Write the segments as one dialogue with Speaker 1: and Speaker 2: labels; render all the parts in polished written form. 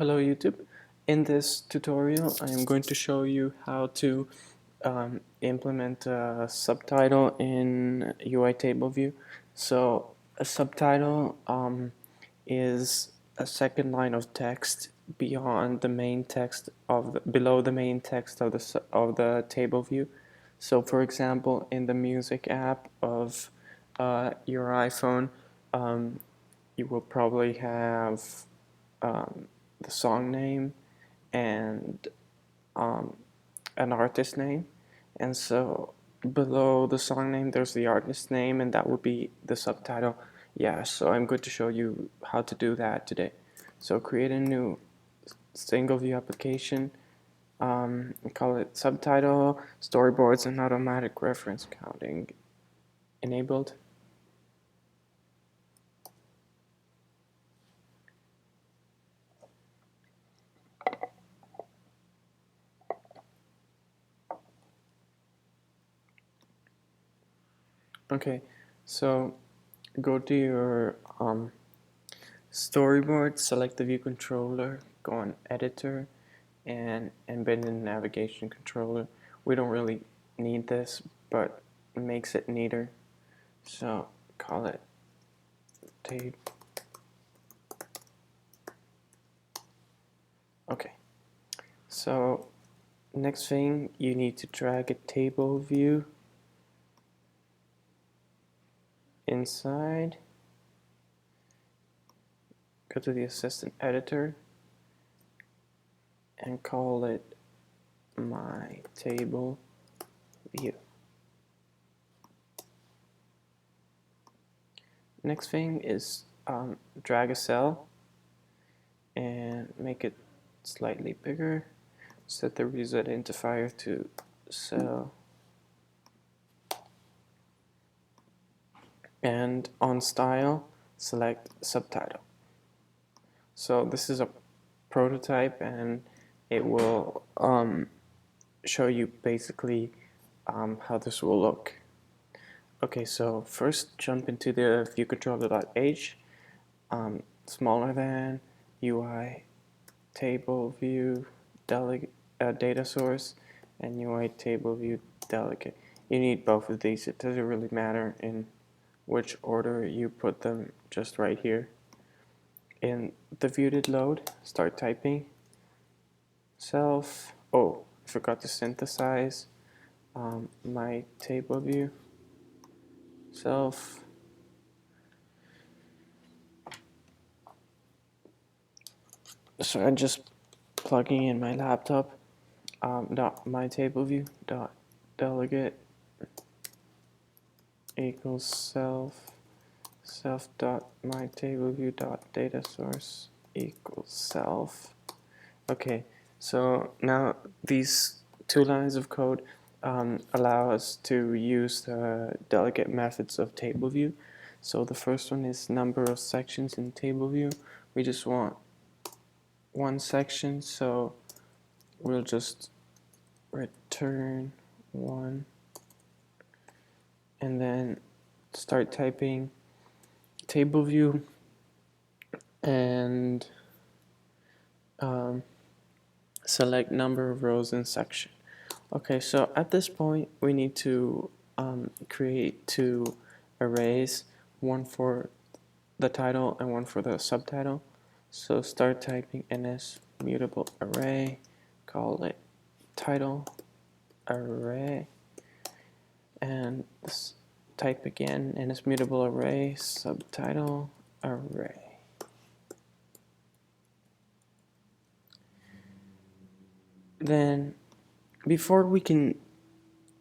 Speaker 1: Hello YouTube. In this tutorial I am going to show you how to implement a subtitle in UI table view. So a subtitle is a second line of text beyond the main text below the main text of the table view. So for example, in the music app of your iPhone, you will probably have the song name and um, an artist name, and so below the song name there's the artist name, and that would be the subtitle. Yeah, so I'm going to show you how to do that today. So create a new single view application, call it subtitle, storyboards and automatic reference counting enabled. Okay, so go to your storyboard, select the view controller, go on editor, and embed in the navigation controller. We don't really need this, but it makes it neater. So call it tape. Okay, so next thing, you need to drag a table view inside. Go to the assistant editor and call it my table view. Next thing is drag a cell and make it slightly bigger. Set the result identifier to cell, and on style select subtitle. So this is a prototype and it will show you basically how this will look. Okay, so first jump into the viewController.h, smaller than UI table view data source and UI table view delegate. You need both of these. It doesn't really matter in which order you put them, just right here. In the view did load, start typing self. Oh, I forgot to synthesize my table view self. So I'm just plugging in my laptop. Dot my table view dot delegate equals self dot my table view dot data source equals self. Okay, so now these two lines of code allow us to use the delegate methods of table view. So the first one is number of sections in table view. We just want one section, so we'll just return one and then start typing table view and select number of rows in section. Okay, so at this point we need to create two arrays, one for the title and one for the subtitle. So start typing ns mutable array, call it title array, and type again ns mutable array subtitle array. Then before we can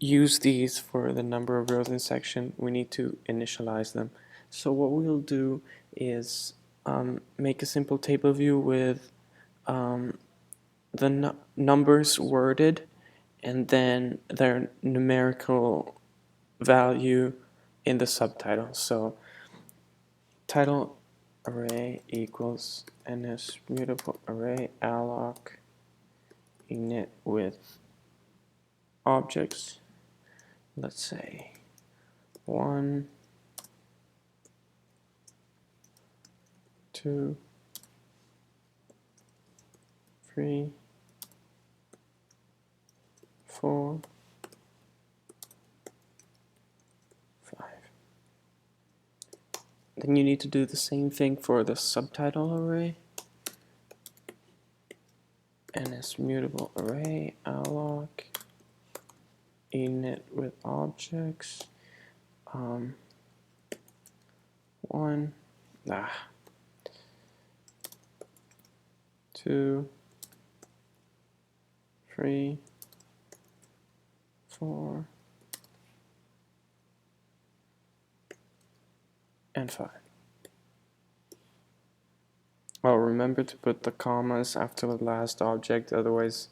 Speaker 1: use these for the number of rows in section, we need to initialize them. So what we'll do is make a simple table view with the numbers worded and then their numerical value in the subtitle. So title array equals ns mutable array alloc init with objects, let's say 1, 2, 3, 4, 5. Then you need to do the same thing for the subtitle array. NS mutable array alloc init with objects 1 2 3 4 and 5. Oh, remember to put the commas after the last object, otherwise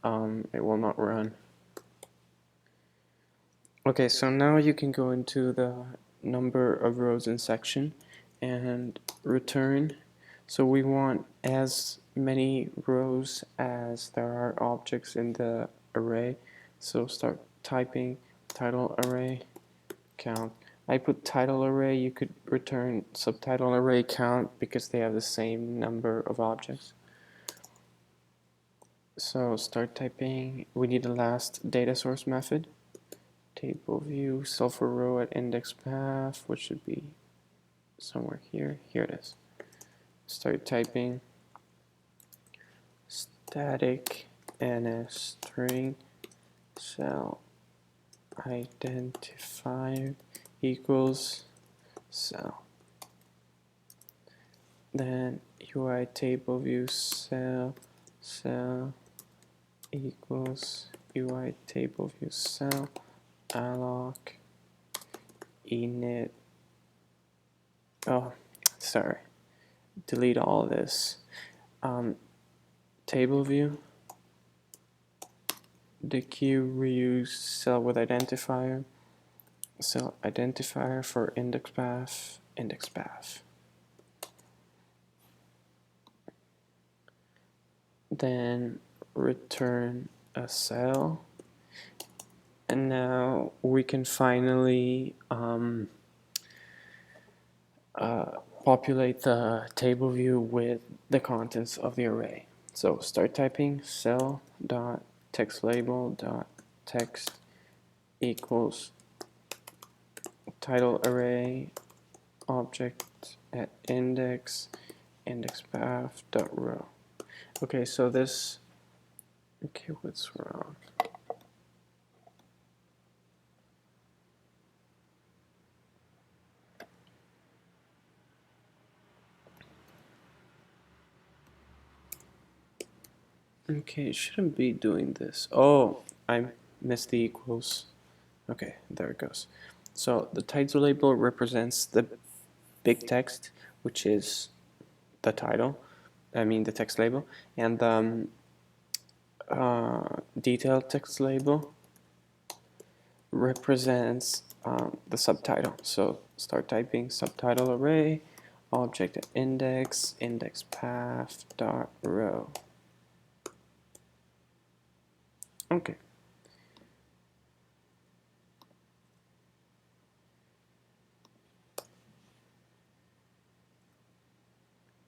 Speaker 1: it will not run. Okay, so now you can go into the number of rows in section and return. So we want as many rows as there are objects in the array. So start typing title array count. I put title array, you could return subtitle array count because they have the same number of objects. So start typing, we need the last data source method. Table view, self a row at index path, which should be somewhere here. Here it is. Start typing static ns string cell identifier equals cell. Then UI table view cell equals UI table view cell alloc init. Oh, sorry. Delete all of this. Table view. The queue reuse cell with identifier. Cell identifier for index path. Index path. Then return a cell. And now we can finally populate the table view with the contents of the array. So start typing cell.textLabel.text equals title array object at index path dot row. Okay, so this. Okay, what's wrong? Okay, it shouldn't be doing this. Oh, I missed the equals. Okay, there it goes. So the title label represents the big text, which is the title, the text label, and the detailed text label represents the subtitle. So start typing subtitle array object at index path dot row. Okay.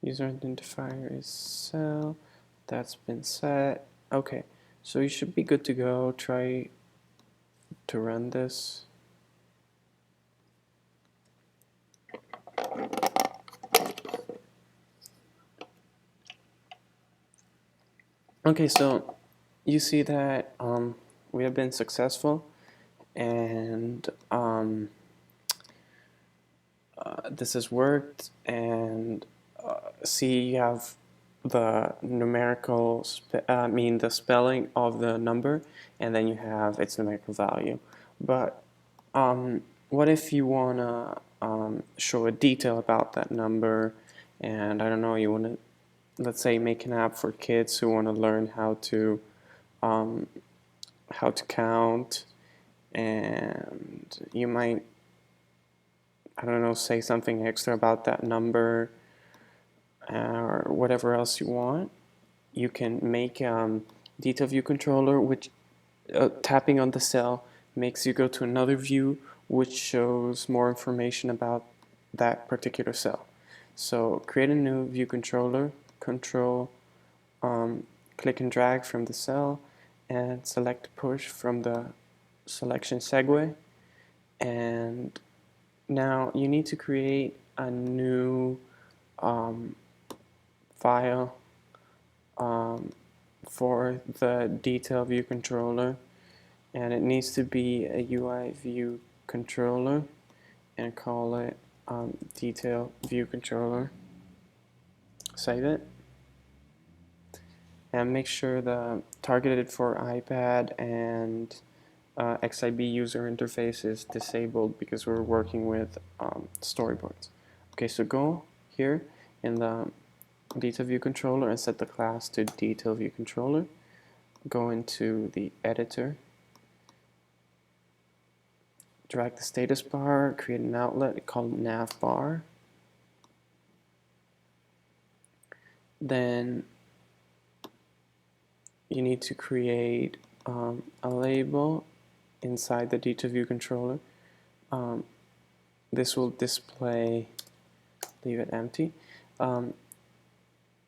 Speaker 1: User identifier is cell. That's been set. Okay, so you should be good to go. Try to run this. Okay, so you see that we have been successful, and this has worked, and see you have the numerical, the spelling of the number, and then you have its numerical value. But what if you want to show a detail about that number, and I don't know, you want to, let's say, make an app for kids who want to learn how to count, and you might, I don't know, say something extra about that number or whatever else you want. You can make detail view controller, which tapping on the cell makes you go to another view which shows more information about that particular cell. So create a new view controller, control click and drag from the cell and select push from the selection segue. And now you need to create a new file for the detail view controller, and it needs to be a UI view controller, and call it detail view controller. Save it, and make sure the targeted for iPad and XIB user interface is disabled because we're working with storyboards. Okay, so go here in the detail view controller and set the class to detail view controller. Go into the editor, drag the status bar, create an outlet called navbar. Then you need to create a label inside the detail view controller. This will display, leave it empty.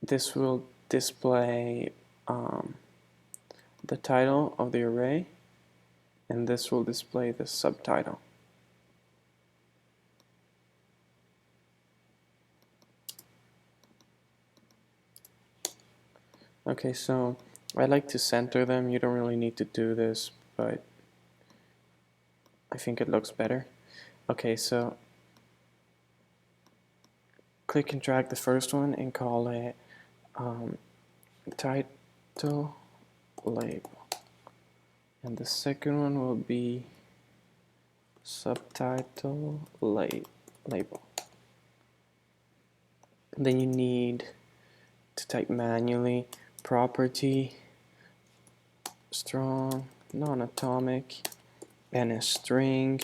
Speaker 1: This will display the title of the array, and this will display the subtitle. Okay, so I like to center them. You don't really need to do this, but I think it looks better. Okay, so click and drag the first one and call it title label. And the second one will be subtitle label. And then you need to type manually property strong non-atomic and a string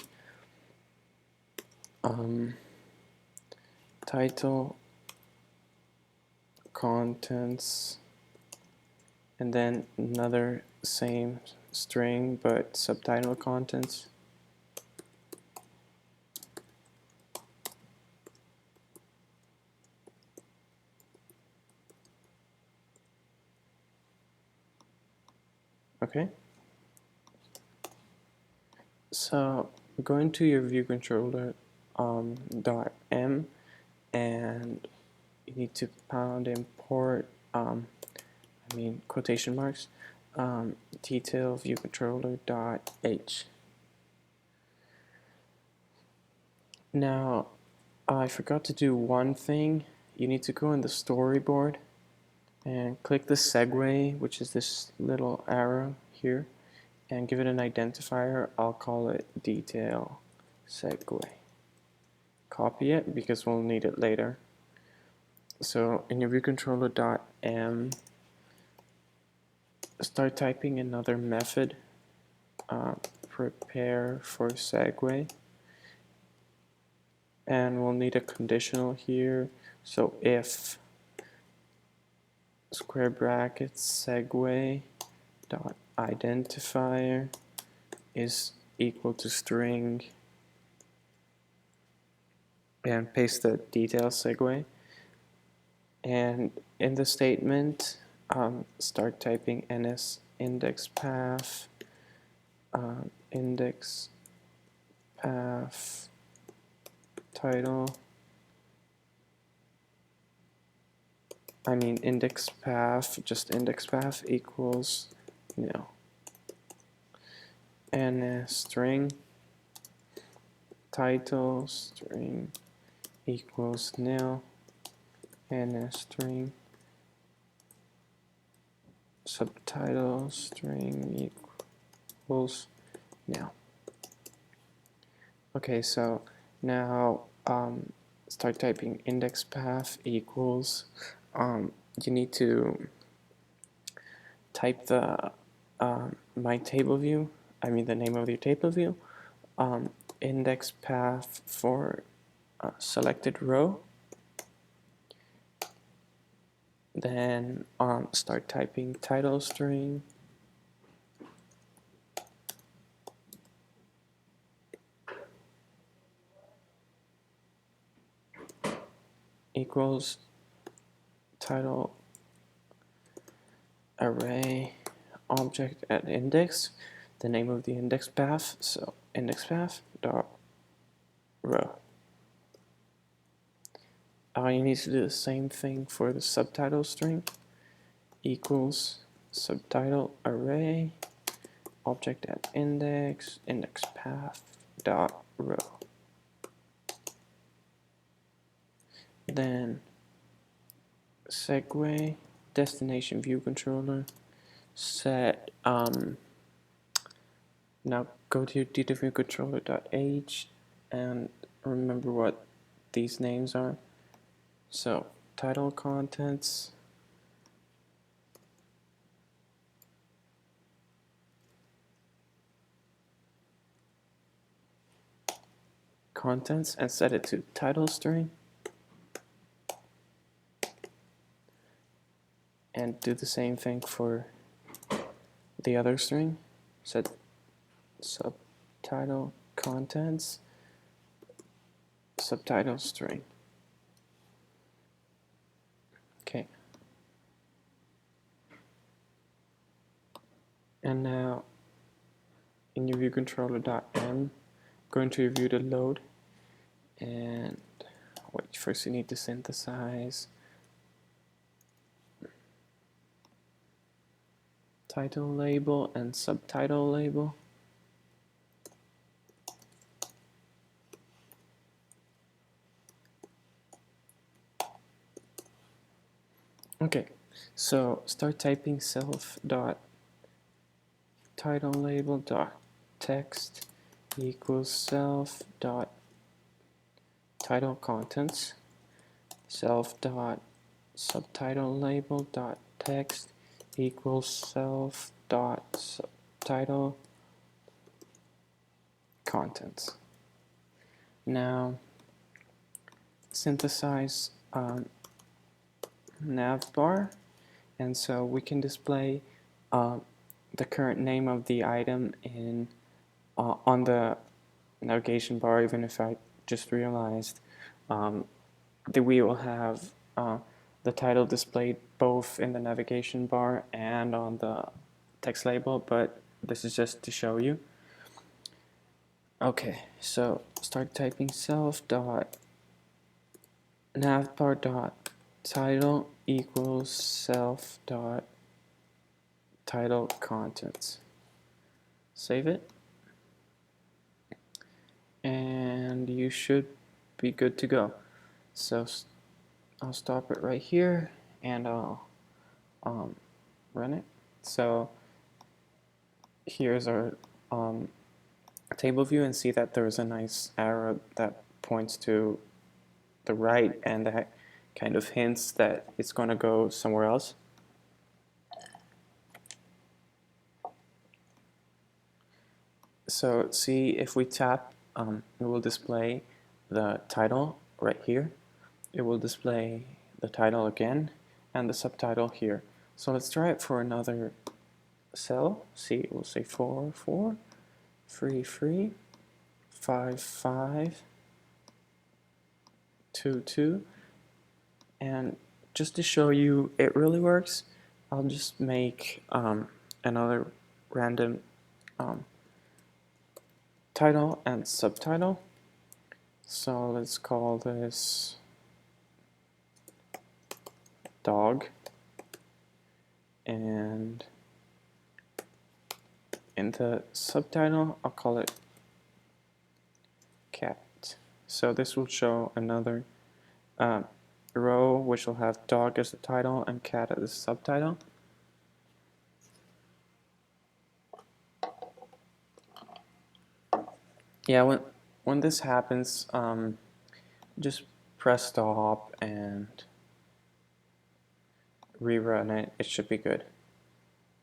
Speaker 1: title contents, and then another same string but subtitle contents. Okay, so go into your view controller .m, and you need to pound import quotation marks detail view controller .h. Now I forgot to do one thing. You need to go in the storyboard and click the segue, which is this little arrow here, and give it an identifier. I'll call it detail segue. Copy it because we'll need it later. So in your viewcontroller.m, start typing another method, prepare for segue, and we'll need a conditional here. So if square brackets segue dot identifier is equal to string, and paste the detail segue. And in the statement, start typing ns index path index path title, index path, just index path equals nil, and string title string equals nil, and string subtitle string equals nil. Okay, so now start typing index path equals, you need to type the my table view, the name of your table view, index path for selected row, then start typing title string equals title array object at index, the name of the index path, so index path dot row. You need to do the same thing for the subtitle string, equals subtitle array object at index path dot row. Then segue destination view controller set now go to data view controller.h and remember what these names are. So title contents, and set it to title string, and do the same thing for the other string. Set subtitle contents subtitle string. Okay. And now in your view controller.m, going to review the load, and wait, first you need to synthesize title label and subtitle label. Okay, so start typing self dot title label dot text equals self dot title contents, self dot subtitle label dot text equals self dot subtitle contents. Now synthesize navbar, and so we can display the current name of the item in on the navigation bar, even if I just realized that we will have the title displayed both in the navigation bar and on the text label, but this is just to show you. Okay, so start typing self dot navbar dot title equals self dot title contents. Save it, and you should be good to go. So I'll stop it right here, and I'll run it. So here's our table view, and see that there's a nice arrow that points to the right, and that kind of hints that it's going to go somewhere else. So see, if we tap, it will display the title right here. It will display the title again and the subtitle here. So let's try it for another cell. See, we'll say 4, 4, 3, 3, 5, 5, 2, 2. And just to show you it really works, I'll just make another random title and subtitle. So let's call this dog, and in the subtitle I'll call it cat. So this will show another row which will have dog as the title and cat as the subtitle. Yeah, when this happens, just press stop and rerun it. It should be good.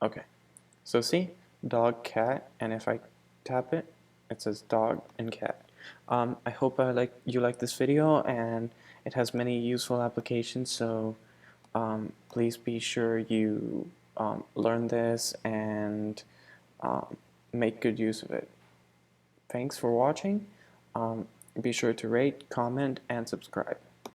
Speaker 1: Okay, so see, dog, cat, and if I tap it, it says dog and cat. I hope you like this video, and it has many useful applications, so please be sure you learn this and make good use of it. Thanks for watching. Be sure to rate, comment, and subscribe.